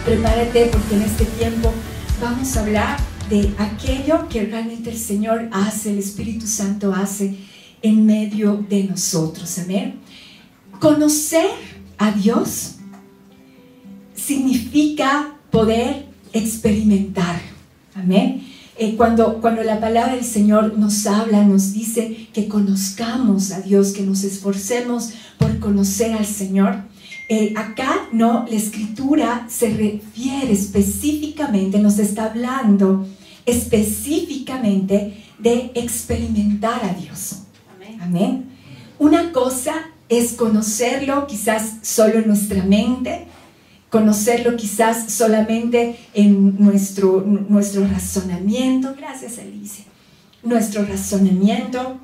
Prepárate porque en este tiempo vamos a hablar de aquello que realmente el Señor hace, el Espíritu Santo hace en medio de nosotros. Amén. Conocer a Dios significa poder experimentar. Amén. Cuando la palabra del Señor nos habla, nos dice que conozcamos a Dios, que nos esforcemos por conocer al Señor. Acá la Escritura se refiere específicamente, nos está hablando específicamente de experimentar a Dios. Amén. Amén. Una cosa es conocerlo quizás solo en nuestra mente, conocerlo quizás solamente en nuestro razonamiento. Gracias, Alicia. Nuestro razonamiento,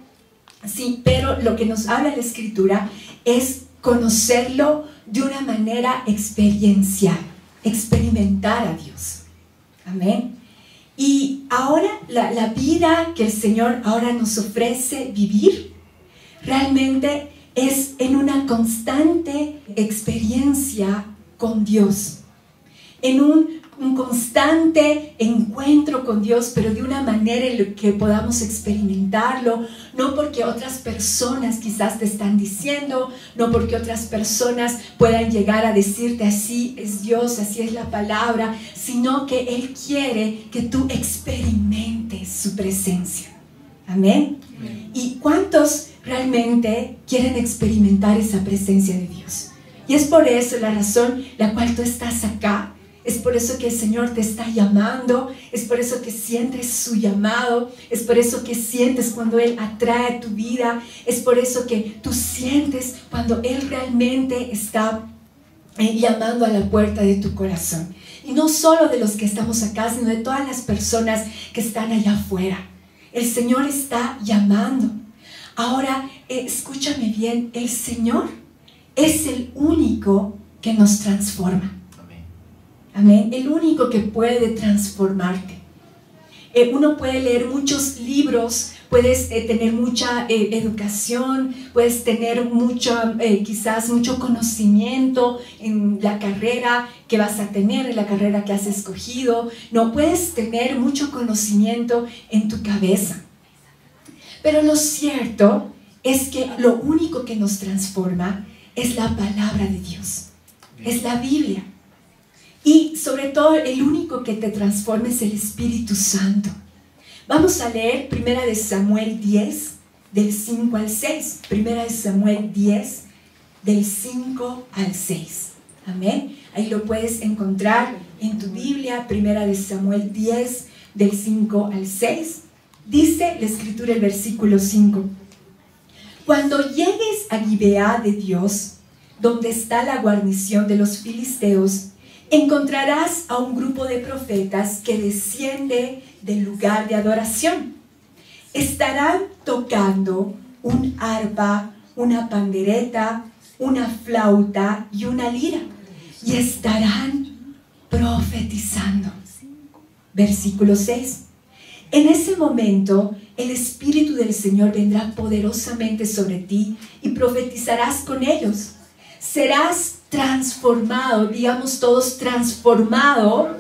sí, pero lo que nos habla la Escritura es conocerlo de una manera experiencial, experimentar a Dios. Amén. Y ahora la vida que el Señor ahora nos ofrece vivir realmente es en una constante experiencia con Dios, en un constante encuentro con Dios, pero de una manera en la que podamos experimentarlo, no porque otras personas quizás te están diciendo, no porque otras personas puedan llegar a decirte así es Dios, así es la palabra, sino que Él quiere que tú experimentes su presencia. Amén. Amén. ¿Y cuántos realmente quieren experimentar esa presencia de Dios? Y es por eso la razón la cual tú estás acá. Es por eso que el Señor te está llamando, es por eso que sientes su llamado, es por eso que sientes cuando Él atrae tu vida, es por eso que tú sientes cuando Él realmente está llamando a la puerta de tu corazón. Y no solo de los que estamos acá, sino de todas las personas que están allá afuera. El Señor está llamando. Ahora, escúchame bien, el Señor es el único que nos transforma. Amén. El único que puede transformarte. Uno puede leer muchos libros, puedes tener mucha educación, puedes tener quizás mucho conocimiento en la carrera que vas a tener, en la carrera que has escogido. No puedes tener mucho conocimiento en tu cabeza. Pero lo cierto es que lo único que nos transforma es la palabra de Dios, es la Biblia. Y sobre todo el único que te transforma es el Espíritu Santo. Vamos a leer 1 Samuel 10, del 5 al 6. 1 Samuel 10, del 5 al 6. Amén. Ahí lo puedes encontrar en tu Biblia, 1 Samuel 10, del 5 al 6. Dice la Escritura, el versículo 5. Cuando llegues a Gibeá de Dios, donde está la guarnición de los filisteos, encontrarás a un grupo de profetas que desciende del lugar de adoración. Estarán tocando un arpa, una pandereta, una flauta y una lira, y estarán profetizando. Versículo 6. En ese momento, el Espíritu del Señor vendrá poderosamente sobre ti y profetizarás con ellos. Serás transformado, digamos todos, transformado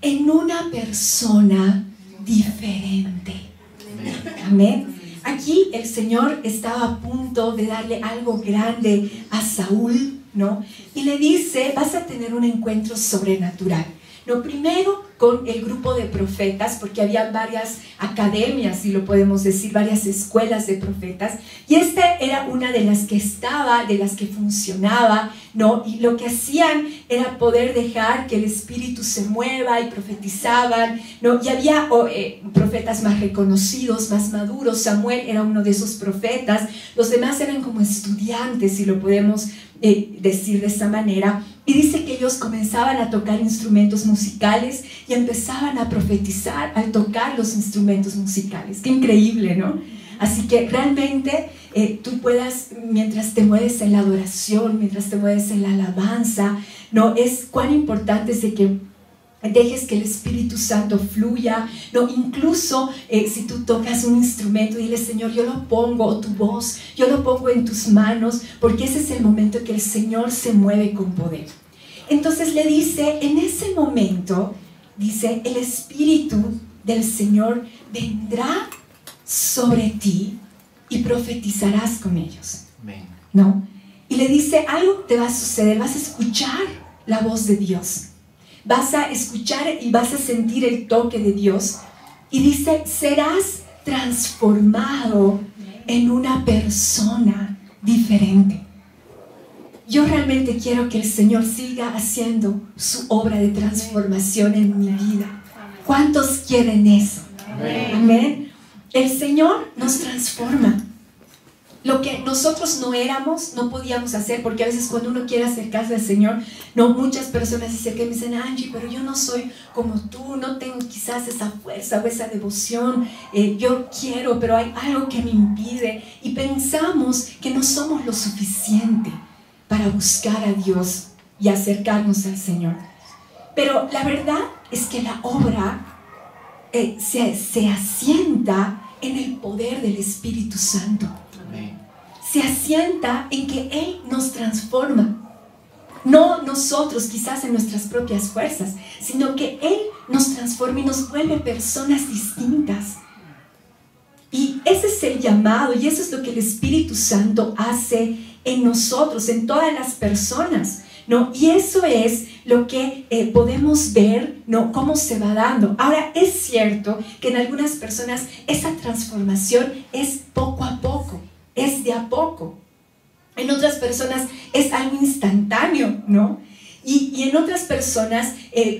en una persona diferente. Amén. Aquí el Señor estaba a punto de darle algo grande a Saúl, ¿no? Y le dice, vas a tener un encuentro sobrenatural. No, primero con el grupo de profetas, porque había varias academias, si lo podemos decir, varias escuelas de profetas, y esta era una de las que estaba, de las que funcionaba, ¿no? Y lo que hacían era poder dejar que el Espíritu se mueva y profetizaban, ¿no? Y había profetas más reconocidos, más maduros. Samuel era uno de esos profetas, los demás eran como estudiantes, si lo podemos decir de esa manera. Y dice que ellos comenzaban a tocar instrumentos musicales y empezaban a profetizar al tocar los instrumentos musicales. ¡Qué increíble!, ¿no? Así que realmente tú puedas, mientras te mueves en la adoración, mientras te mueves en la alabanza, ¿no? Es cuán importante es de que dejes que el Espíritu Santo fluya, ¿no? Incluso si tú tocas un instrumento, dile, Señor, yo lo pongo, o tu voz, yo lo pongo en tus manos, porque ese es el momento que el Señor se mueve con poder. Entonces le dice, en ese momento, dice, el Espíritu del Señor vendrá sobre ti y profetizarás con ellos. Amén. ¿No? Y le dice, algo te va a suceder, vas a escuchar la voz de Dios. Vas a escuchar y vas a sentir el toque de Dios. Y dice, serás transformado en una persona diferente. Yo realmente quiero que el Señor siga haciendo su obra de transformación en mi vida. ¿Cuántos quieren eso? Amén. Amén. El Señor nos transforma. Lo que nosotros no éramos, no podíamos hacer, porque a veces cuando uno quiere acercarse al Señor, no, muchas personas se acercan y me dicen, Angie, pero yo no soy como tú, no tengo quizás esa fuerza o esa devoción, yo quiero, pero hay algo que me impide. Y pensamos que no somos lo suficiente para buscar a Dios y acercarnos al Señor. Pero la verdad es que la obra se asienta en el poder del Espíritu Santo. Se asienta en que Él nos transforma. No nosotros quizás en nuestras propias fuerzas, sino que Él nos transforma y nos vuelve personas distintas. Y ese es el llamado y eso es lo que el Espíritu Santo hace en nosotros, en todas las personas, ¿no? Y eso es lo que podemos ver, ¿no? Cómo se va dando. Ahora, es cierto que en algunas personas esa transformación es poco a poco. Es de a poco. En otras personas es algo instantáneo, ¿no? Y en otras personas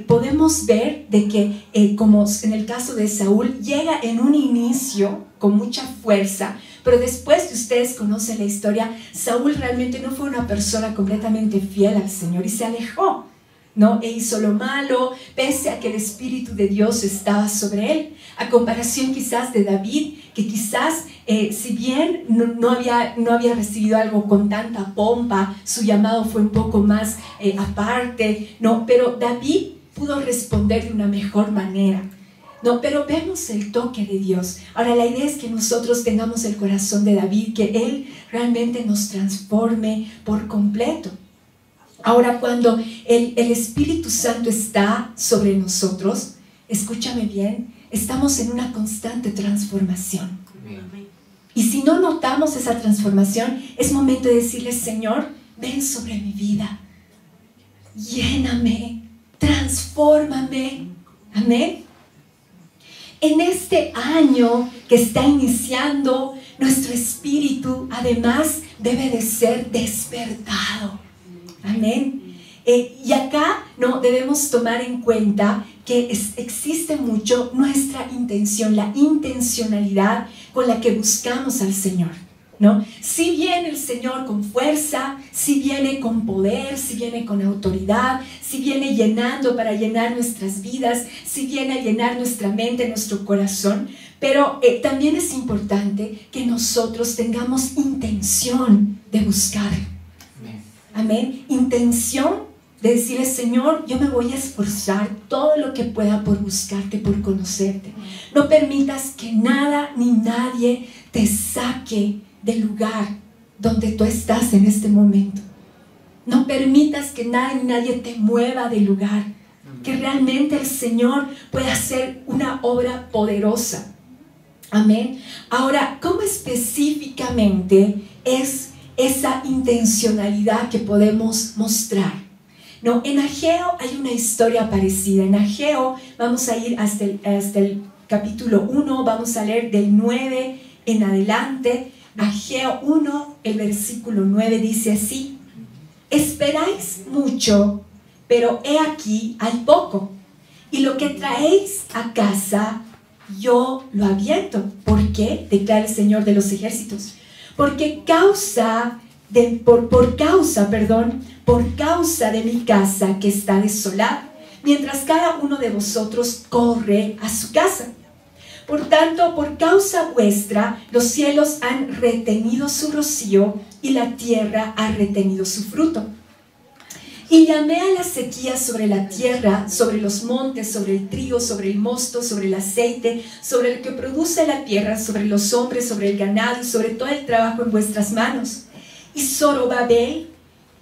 podemos ver de que, como en el caso de Saúl, llega en un inicio con mucha fuerza, pero después que ustedes conocen la historia, Saúl realmente no fue una persona completamente fiel al Señor y se alejó, ¿no? E hizo lo malo, pese a que el Espíritu de Dios estaba sobre él. A comparación quizás de David, que quizás, si bien no había recibido algo con tanta pompa, su llamado fue un poco más aparte, ¿no? Pero David pudo responder de una mejor manera, ¿no? Pero vemos el toque de Dios. Ahora, la idea es que nosotros tengamos el corazón de David, que Él realmente nos transforme por completo. Ahora, cuando el Espíritu Santo está sobre nosotros, escúchame bien, estamos en una constante transformación. Y si no notamos esa transformación, es momento de decirle, Señor, ven sobre mi vida, lléname, transfórmame. Amén. En este año que está iniciando, nuestro espíritu además debe de ser despertado. Amén. Y acá no debemos tomar en cuenta que existe mucho nuestra intención, la intencionalidad con la que buscamos al Señor, ¿no? Si viene el Señor con fuerza, si viene con poder, si viene con autoridad, si viene llenando para llenar nuestras vidas, si viene a llenar nuestra mente, nuestro corazón, pero también es importante que nosotros tengamos intención de buscar. Amén. Intención de decirle, Señor, yo me voy a esforzar todo lo que pueda por buscarte, por conocerte. No permitas que nada ni nadie te saque del lugar donde tú estás en este momento. No permitas que nada ni nadie te mueva del lugar. Que realmente el Señor pueda hacer una obra poderosa. Amén. Ahora, ¿cómo específicamente es esa intencionalidad que podemos mostrar? No, en Ageo hay una historia parecida. En Ageo vamos a ir hasta el capítulo 1, vamos a leer del 9 en adelante. Ageo 1, el versículo 9 dice así: esperáis mucho, pero he aquí hay poco, y lo que traéis a casa yo lo aviento. ¿Por qué? Declara el Señor de los ejércitos. Porque por causa de mi casa que está desolada, mientras cada uno de vosotros corre a su casa. Por tanto, por causa vuestra, los cielos han retenido su rocío y la tierra ha retenido su fruto. Y llamé a la sequía sobre la tierra, sobre los montes, sobre el trigo, sobre el mosto, sobre el aceite, sobre el que produce la tierra, sobre los hombres, sobre el ganado y sobre todo el trabajo en vuestras manos. Y Zorobabel,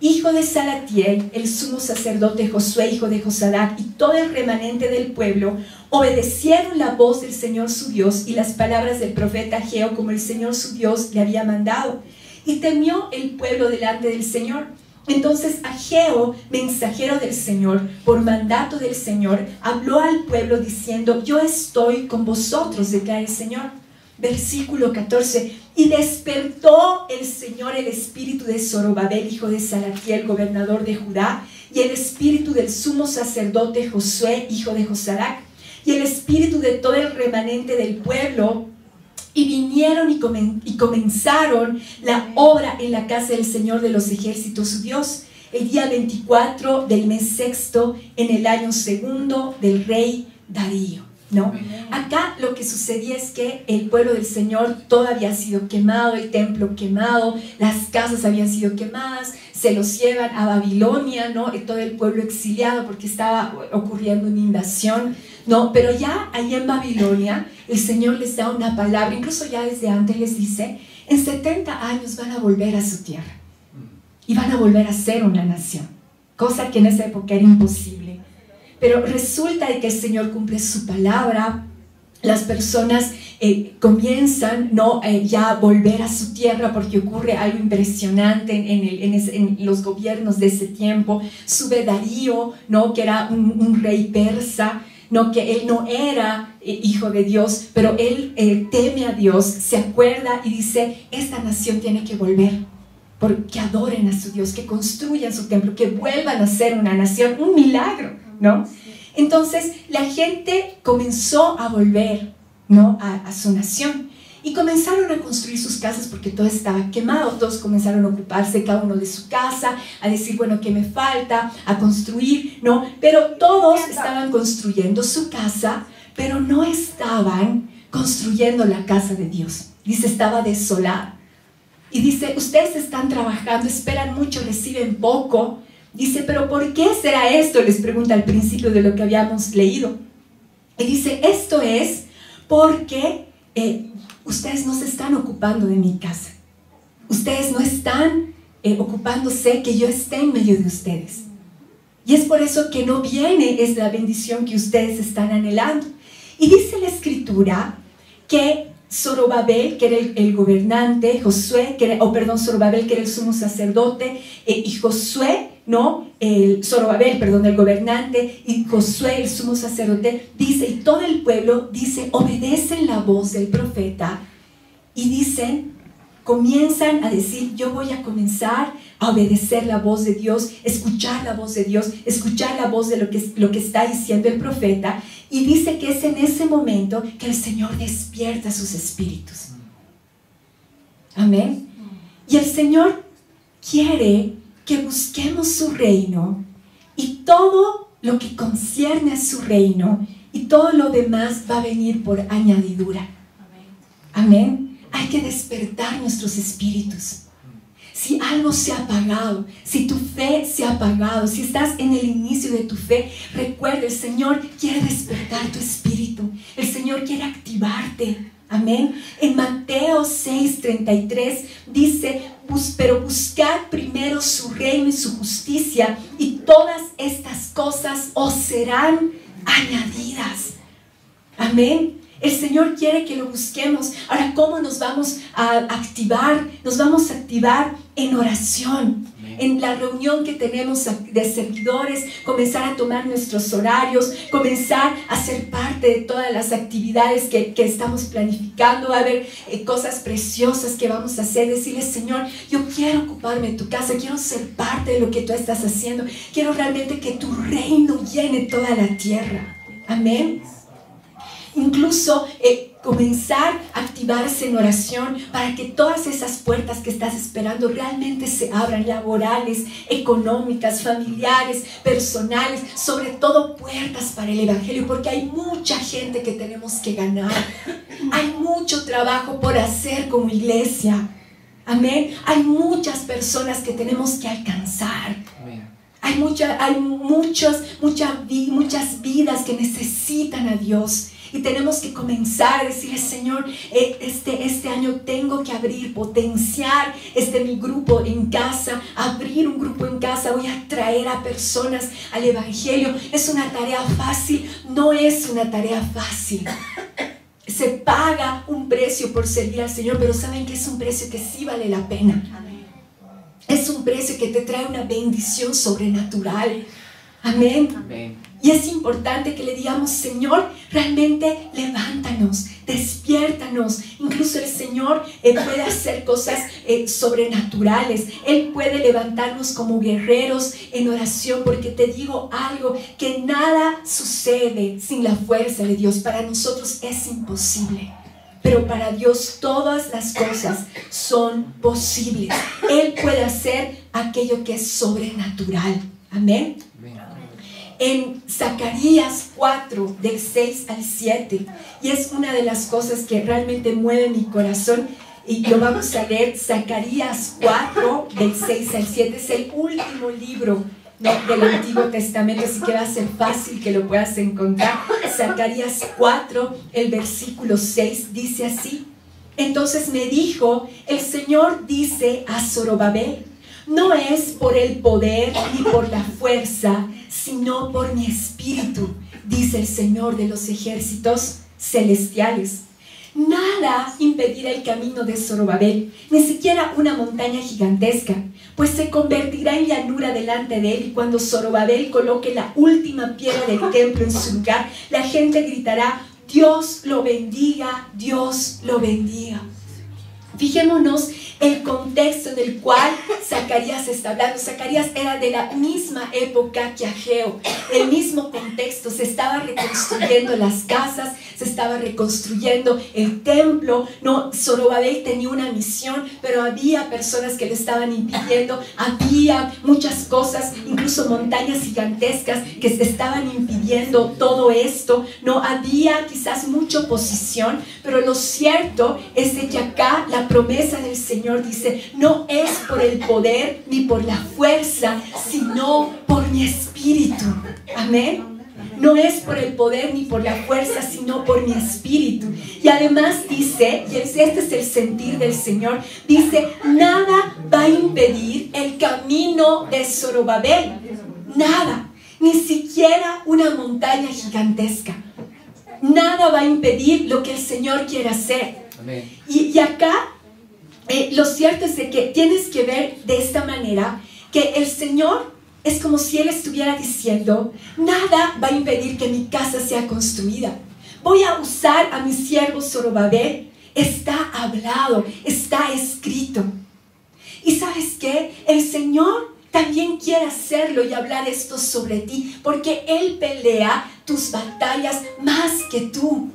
hijo de Salatiel, el sumo sacerdote Josué, hijo de Josadac, y todo el remanente del pueblo, obedecieron la voz del Señor su Dios y las palabras del profeta Ageo, como el Señor su Dios le había mandado. Y temió el pueblo delante del Señor. Entonces Ageo, mensajero del Señor, por mandato del Señor, habló al pueblo diciendo: yo estoy con vosotros, declara el Señor. Versículo 14. Y despertó el Señor el espíritu de Zorobabel, hijo de Salatiel, gobernador de Judá, y el espíritu del sumo sacerdote Josué, hijo de Josadac, y el espíritu de todo el remanente del pueblo, y vinieron y comenzaron la obra en la casa del Señor de los ejércitos, su Dios, el día 24 del mes sexto, en el año segundo del rey Darío. ¿No? Acá lo que sucedía es que el pueblo del Señor todo había sido quemado, el templo quemado, las casas habían sido quemadas, se los llevan a Babilonia, ¿no? Y todo el pueblo exiliado porque estaba ocurriendo una invasión, ¿no? Pero ya ahí en Babilonia el Señor les da una palabra, incluso ya desde antes les dice: en 70 años van a volver a su tierra y van a volver a ser una nación, cosa que en esa época era imposible. Pero resulta que el Señor cumple su palabra, las personas comienzan, ¿no? Ya a volver a su tierra, porque ocurre algo impresionante en los gobiernos de ese tiempo. Sube Darío, ¿no? Que era un rey persa, ¿no? Que él no era hijo de Dios, pero él teme a Dios, se acuerda y dice: esta nación tiene que volver, porque adoren a su Dios, que construyan su templo, que vuelvan a ser una nación, un milagro, ¿no? Entonces la gente comenzó a volver, ¿no? a su nación, y comenzaron a construir sus casas porque todo estaba quemado. Todos comenzaron a ocuparse cada uno de su casa, a decir: bueno, ¿qué me falta? A construir, ¿no? Pero todos estaban construyendo su casa, pero no estaban construyendo la casa de Dios. Dice, estaba desolada. Y dice: ustedes están trabajando, esperan mucho, reciben poco. Dice: ¿pero por qué será esto? Les pregunta al principio de lo que habíamos leído. Y dice: esto es porque ustedes no se están ocupando de mi casa. Ustedes no están ocupándose que yo esté en medio de ustedes. Y es por eso que no viene esa bendición que ustedes están anhelando. Y dice la Escritura que Zorobabel, que era el gobernante, Josué, Zorobabel, que era el sumo sacerdote, y Josué, ¿no? Zorobabel, el gobernante, y Josué, el sumo sacerdote, dice, y todo el pueblo, dice, obedecen la voz del profeta, y dicen, comienzan a decir: yo voy a comenzar a obedecer la voz de Dios, escuchar la voz de Dios, escuchar la voz de lo que está diciendo el profeta. Y dice que es en ese momento que el Señor despierta sus espíritus. Amén. Y el Señor quiere que busquemos su reino, y todo lo que concierne a su reino y todo lo demás va a venir por añadidura. Amén. Hay que despertar nuestros espíritus. Si algo se ha apagado, si tu fe se ha apagado, si estás en el inicio de tu fe, recuerda, el Señor quiere despertar tu espíritu. El Señor quiere activarte. Amén. En Mateo 6:33 dice: pero buscad primero su reino y su justicia, y todas estas cosas os serán añadidas. Amén. El Señor quiere que lo busquemos. Ahora, ¿cómo nos vamos a activar? Nos vamos a activar en oración. En la reunión que tenemos de servidores, comenzar a tomar nuestros horarios, comenzar a ser parte de todas las actividades que estamos planificando. Va a haber cosas preciosas que vamos a hacer. Decirle: Señor, yo quiero ocuparme de tu casa, quiero ser parte de lo que tú estás haciendo. Quiero realmente que tu reino llene toda la tierra. Amén. Incluso comenzar a activarse en oración para que todas esas puertas que estás esperando realmente se abran, laborales, económicas, familiares, personales, sobre todo puertas para el Evangelio, porque hay mucha gente que tenemos que ganar. Hay mucho trabajo por hacer como iglesia. Amén. Hay muchas personas que tenemos que alcanzar. Hay muchas vidas que necesitan a Dios. y tenemos que comenzar a decirle, Señor, este año tengo que abrir, potenciar mi grupo en casa, abrir un grupo en casa, voy a traer a personas al Evangelio. ¿Es una tarea fácil? No es una tarea fácil. Se paga un precio por servir al Señor, pero saben que es un precio que sí vale la pena. Es un precio que te trae una bendición sobrenatural. Amén. Amén. Y es importante que le digamos, Señor, realmente levántanos, despiértanos. Incluso el Señor puede hacer cosas sobrenaturales. Él puede levantarnos como guerreros en oración, porque te digo algo, que nada sucede sin la fuerza de Dios. Para nosotros es imposible, pero para Dios todas las cosas son posibles. Él puede hacer aquello que es sobrenatural. Amén. En Zacarías 4, del 6 al 7, y es una de las cosas que realmente mueve mi corazón, y lo vamos a leer. Zacarías 4, del 6 al 7, es el último libro, ¿no?, del Antiguo Testamento, así que va a ser fácil que lo puedas encontrar. Zacarías 4, el versículo 6, dice así: entonces me dijo, el Señor dice a Zorobabel, no es por el poder ni por la fuerza, sino por mi espíritu, dice el Señor de los ejércitos celestiales. Nada impedirá el camino de Zorobabel, ni siquiera una montaña gigantesca, pues se convertirá en llanura delante de él, y cuando Zorobabel coloque la última piedra del templo en su lugar, la gente gritará, Dios lo bendiga, Dios lo bendiga. Fijémonos el contexto en el cual Zacarías está hablando. Zacarías era de la misma época que Ageo, el mismo contexto. Se estaba reconstruyendo las casas, se estaba reconstruyendo el templo. No, Zorobabel tenía una misión, pero había personas que le estaban impidiendo. Había muchas cosas, incluso montañas gigantescas que se estaban impidiendo todo esto. No había quizás mucha oposición, pero lo cierto es de que acá la promesa del Señor dice, no es por el poder ni por la fuerza, sino por mi espíritu. Amén. No es por el poder ni por la fuerza, sino por mi espíritu. Y además dice, y este es el sentir del Señor, dice, nada va a impedir el camino de Zorobabel. Nada, ni siquiera una montaña gigantesca. Nada va a impedir lo que el Señor quiere hacer. Amén. Y acá lo cierto es de que tienes que ver de esta manera que el Señor es como si Él estuviera diciendo, nada va a impedir que mi casa sea construida. Voy a usar a mi siervo Zorobabel. Está hablado, está escrito. Y ¿sabes qué? El Señor también quiere hacerlo y hablar esto sobre ti, porque Él pelea tus batallas más que tú.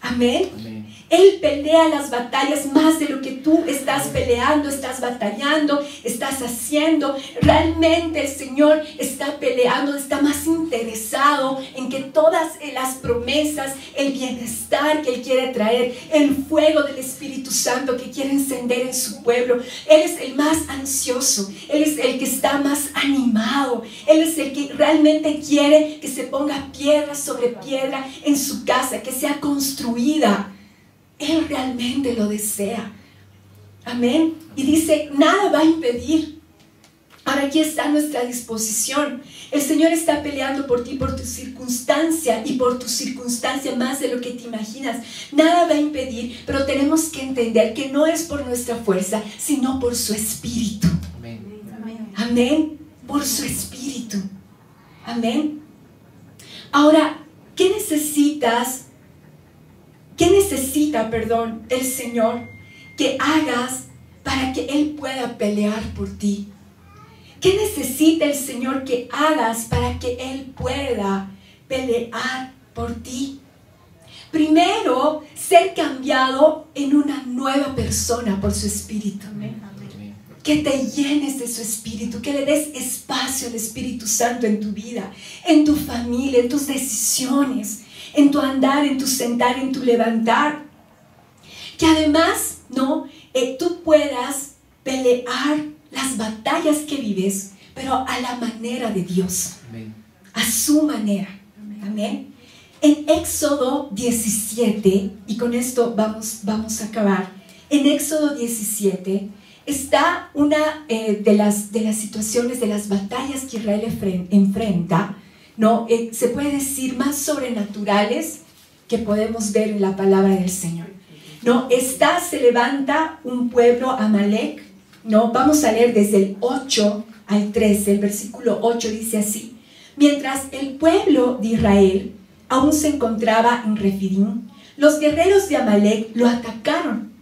Amén. Amén. Él pelea las batallas más de lo que tú estás peleando, estás batallando, estás haciendo. Realmente el Señor está peleando, está más interesado en que todas las promesas, el bienestar que Él quiere traer, el fuego del Espíritu Santo que quiere encender en su pueblo. Él es el más ansioso, Él es el que está más animado, Él es el que realmente quiere que se ponga piedra sobre piedra en su casa, que sea construida. Él realmente lo desea. Amén. Y dice, nada va a impedir. Ahora aquí está a nuestra disposición. El Señor está peleando por ti, por tu circunstancia, y por tu circunstancia más de lo que te imaginas. Nada va a impedir, pero tenemos que entender que no es por nuestra fuerza, sino por su Espíritu. Amén. Amén. Por su Espíritu. Amén. Ahora, ¿qué necesita, el Señor que hagas para que Él pueda pelear por ti? ¿Qué necesita el Señor que hagas para que Él pueda pelear por ti? Primero, ser cambiado en una nueva persona por su Espíritu. Que te llenes de su Espíritu, que le des espacio al Espíritu Santo en tu vida, en tu familia, en tus decisiones, en tu andar, en tu sentar, en tu levantar. Que además, tú puedas pelear las batallas que vives, pero a la manera de Dios. Amén. A su manera. Amén. En Éxodo 17, y con esto vamos a acabar, en Éxodo 17 está una de las situaciones, de las batallas que Israel enfrenta, ¿no? Se puede decir más sobrenaturales que podemos ver en la palabra del Señor, ¿no? Se levanta un pueblo Amalek, ¿no? Vamos a leer desde el 8 al 13, el versículo 8 dice así: mientras el pueblo de Israel aún se encontraba en Refidim, los guerreros de Amalek lo atacaron.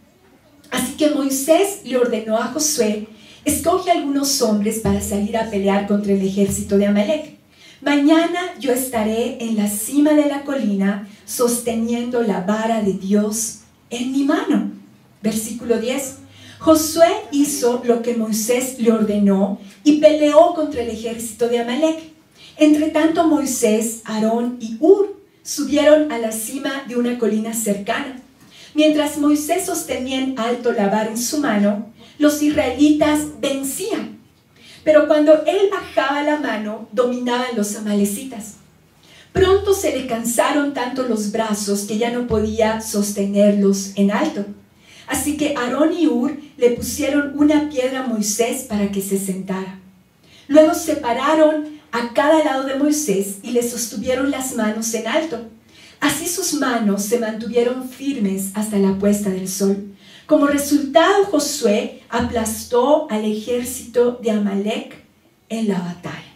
Así que Moisés le ordenó a Josué: escoge algunos hombres para salir a pelear contra el ejército de Amalek. Mañana yo estaré en la cima de la colina sosteniendo la vara de Dios en mi mano. Versículo 10. Josué hizo lo que Moisés le ordenó y peleó contra el ejército de Amalek. Entre tanto, Moisés, Aarón y Hur subieron a la cima de una colina cercana. Mientras Moisés sostenía en alto la vara en su mano, los israelitas vencían. Pero cuando él bajaba la mano, dominaban los amalecitas. Pronto se le cansaron tanto los brazos que ya no podía sostenerlos en alto. Así que Aarón y Hur le pusieron una piedra a Moisés para que se sentara. Luego separaron a cada lado de Moisés y le sostuvieron las manos en alto. Así sus manos se mantuvieron firmes hasta la puesta del sol. Como resultado, Josué aplastó al ejército de Amalek en la batalla.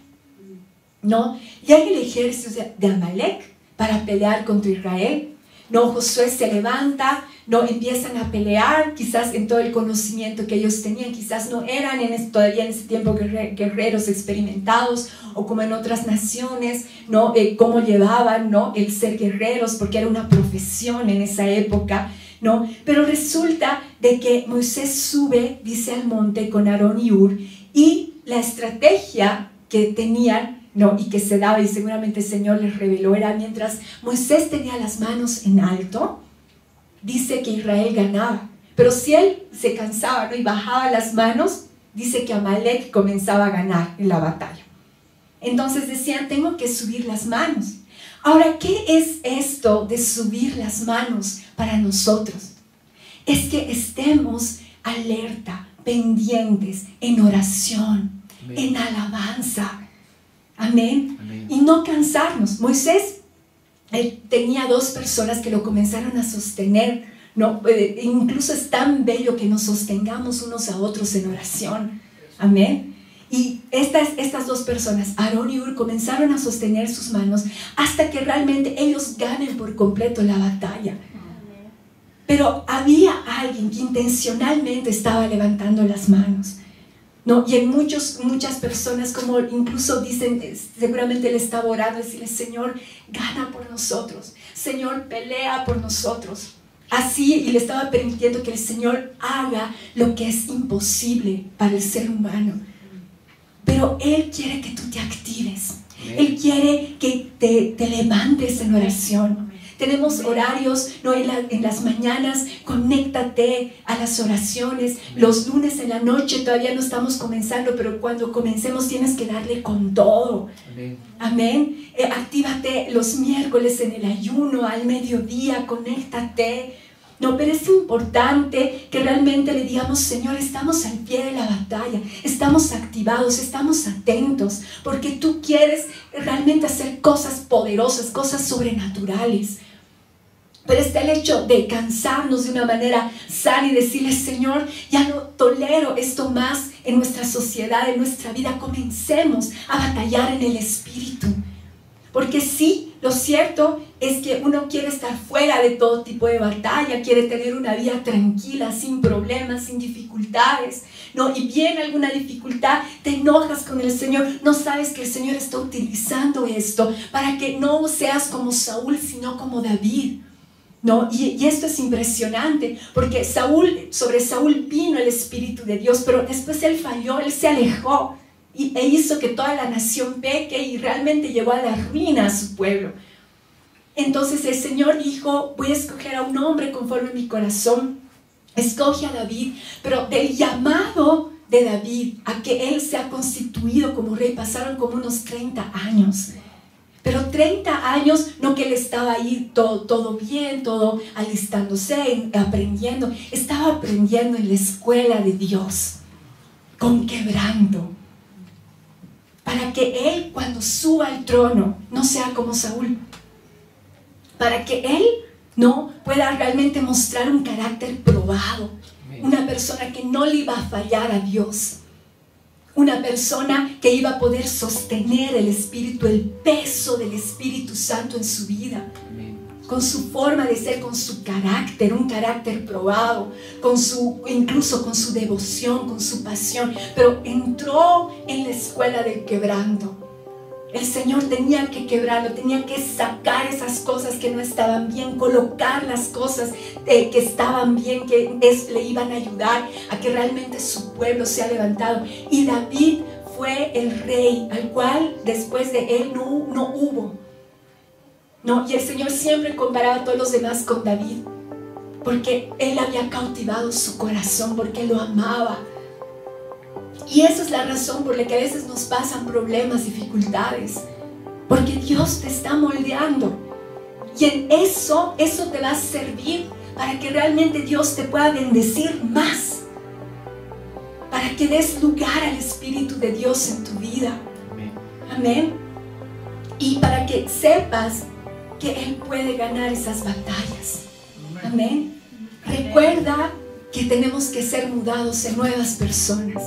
¿No? Y hay el ejército de Amalek para pelear contra Israel. No, Josué se levanta, no empiezan a pelear, quizás en todo el conocimiento que ellos tenían, quizás no eran todavía en ese tiempo guerreros experimentados, o como en otras naciones, ¿no? Cómo llevaban, ¿no? El ser guerreros, porque era una profesión en esa época, ¿no? Pero resulta de que Moisés sube, dice, al monte con Aarón y Hur, y la estrategia que tenían, ¿no? Y que se daba, y seguramente el Señor les reveló, era mientras Moisés tenía las manos en alto, dice que Israel ganaba. Pero si él se cansaba, ¿no? Y bajaba las manos, dice que Amalek comenzaba a ganar en la batalla. Entonces decían: tengo que subir las manos. Ahora, ¿qué es esto de subir las manos para nosotros? Es que estemos alerta, pendientes, en oración, amén, en alabanza. Amén. Amén. Y no cansarnos. Moisés, él tenía 2 personas que lo comenzaron a sostener, ¿no? Incluso es tan bello que nos sostengamos unos a otros en oración. Amén. Y estas 2 personas, Aarón y Hur, comenzaron a sostener sus manos hasta que realmente ellos ganen por completo la batalla. Pero había alguien que intencionalmente estaba levantando las manos, ¿no? Y en muchas personas, como incluso dicen, seguramente él estaba orando, decirle: Señor, gana por nosotros, Señor, pelea por nosotros. Así, y le estaba permitiendo que el Señor haga lo que es imposible para el ser humano. Pero Él quiere que tú te actives. Él quiere que te levantes en oración. Tenemos horarios, ¿no? En las mañanas, conéctate a las oraciones. Los lunes en la noche todavía no estamos comenzando, pero cuando comencemos tienes que darle con todo. Amén. Amén. Actívate los miércoles en el ayuno, al mediodía, conéctate. No, pero es importante que realmente le digamos: Señor, estamos al pie de la batalla, estamos activados, estamos atentos, porque tú quieres realmente hacer cosas poderosas, cosas sobrenaturales. Pero está el hecho de cansarnos de una manera sana y decirle: Señor, ya no tolero esto más en nuestra sociedad, en nuestra vida. Comencemos a batallar en el Espíritu. Porque sí, lo cierto es que uno quiere estar fuera de todo tipo de batalla, quiere tener una vida tranquila, sin problemas, sin dificultades, ¿no? Y viene alguna dificultad, te enojas con el Señor, no sabes que el Señor está utilizando esto para que no seas como Saúl, sino como David, ¿no? Y esto es impresionante, porque sobre Saúl vino el Espíritu de Dios, pero después él falló, él se alejó e hizo que toda la nación peque y realmente llevó a la ruina a su pueblo. Entonces el Señor dijo: voy a escoger a un hombre conforme a mi corazón. Escoge a David, pero del llamado de David a que él sea constituido como rey pasaron como unos 30 años. Pero 30 años, no que él estaba ahí todo bien, todo alistándose, aprendiendo. Estaba aprendiendo en la escuela de Dios, con quebranto. Para que él, cuando suba al trono, no sea como Saúl. Para que él no pueda realmente mostrar un carácter probado. Una persona que no le iba a fallar a Dios. Una persona que iba a poder sostener el Espíritu, el peso del Espíritu Santo en su vida. Con su forma de ser, con su carácter, un carácter probado, incluso con su devoción, con su pasión. Pero entró en la escuela del quebranto. El Señor tenía que quebrarlo, tenía que sacar esas cosas que no estaban bien, colocar las cosas que estaban bien, que le iban a ayudar a que realmente su pueblo sea levantado. Y David fue el rey al cual después de él no hubo. No, y el Señor siempre comparaba a todos los demás con David, porque él había cautivado su corazón, porque lo amaba. Y esa es la razón por la que a veces nos pasan problemas, dificultades, porque Dios te está moldeando. Y en eso te va a servir para que realmente Dios te pueda bendecir más, para que des lugar al Espíritu de Dios en tu vida. Amén. Y para que sepas que Él puede ganar esas batallas. Amén. Recuerda que tenemos que ser mudados en nuevas personas.